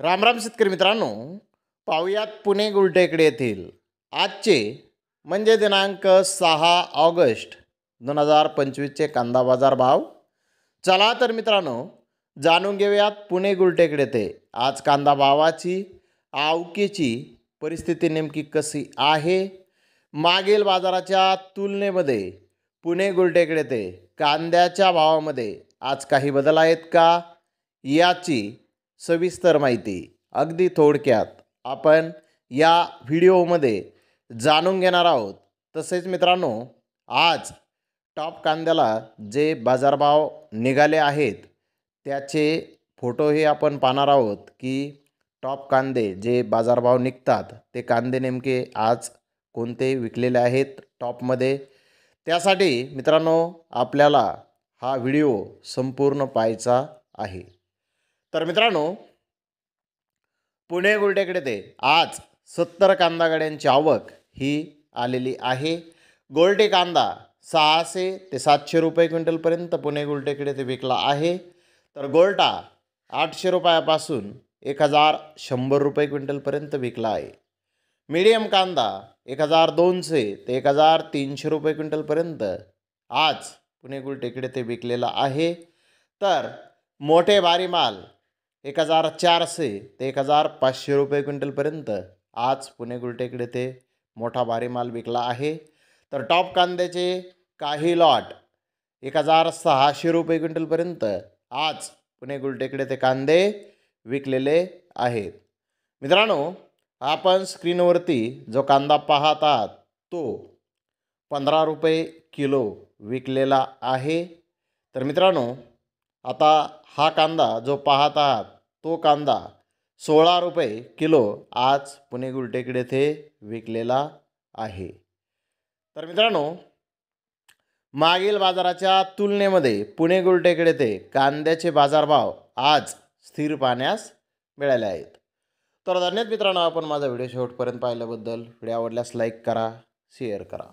रामराम शेतकरी मित्रांनो, पाहुयात पुणे गुलटेकडी येथील आजचे म्हणजे दिनांक 6 ऑगस्ट 2025चे कांदा बाजार भाव. चला तर मित्रांनो, जाणून घेऊयात पुणे गुलटेकडी येथे आज कांदा भावाची आवकेची परिस्थिती नेमकी कशी आहे. मागील बाजाराच्या तुलनेमध्ये पुणे गुलटेकडी येथे कांद्याच्या भावामध्ये आज काही बदल आहेत का, याची सविस्तर माहिती अगदी थोडक्यात आपण या व्हिडिओमध्ये जाणून घेणार आहोत. तसेच मित्रांनो, आज टॉप कांद्याला जे बाजारभाव निघाले आहेत त्याचे फोटोही आपण पाहणार आहोत की टॉप कांदे जे बाजारभाव निघतात ते कांदे नेमके आज कोणते विकलेले आहेत टॉपमध्ये. त्यासाठी मित्रांनो आपल्याला हा व्हिडिओ संपूर्ण पाहायचा आहे. तर मित्रांनो, पुणे गुलटेकडी येथे आज 70 कांदा गाड्यांची आवक ही आलेली आहे. गोल्टी कांदा 600 ते 700 रुपये क्विंटलपर्यंत पुणे गुलटेकडी येथे विकला आहे. तर गोल्टा 800 रुपयापासून 1100 रुपये क्विंटलपर्यंत विकला आहे. मीडियम कांदा 1200 ते 1300 रुपये क्विंटलपर्यंत आज पुणे गुलटेकडी येथे विकलेला आहे. तर मोठे भारी माल 1400 ते 1500 रुपये क्विंटलपर्यंत आज पुणे गुलटेकडी येथे मोठा भारी माल विकला आहे. तर टॉप कांद्याचे काही लॉट 1600 रुपये क्विंटलपर्यंत आज पुणे गुलटेकडी येथे कांदे विकलेले आहेत. मित्रांनो, आपण स्क्रीनवरती जो कांदा पाहत आहात तो 15 रुपये किलो विकलेला आहे. तर मित्रांनो, आता हा कांदा जो पाहत आहात तो कांदा 16 रुपये किलो आज पुणे गुलटेकडी येथे विकलेला आहे. तर मित्रांनो, मागील बाजाराच्या तुलनेमध्ये पुणे गुलटेकडी येथे कांद्याचे बाजारभाव आज स्थिर पाहण्यास मिळाले आहेत. तर धन्यवाद मित्रांनो, आपण माझा व्हिडिओ शेवटपर्यंत पाहिल्याबद्दल. व्हिडिओ आवडल्यास लाईक करा, शेअर करा.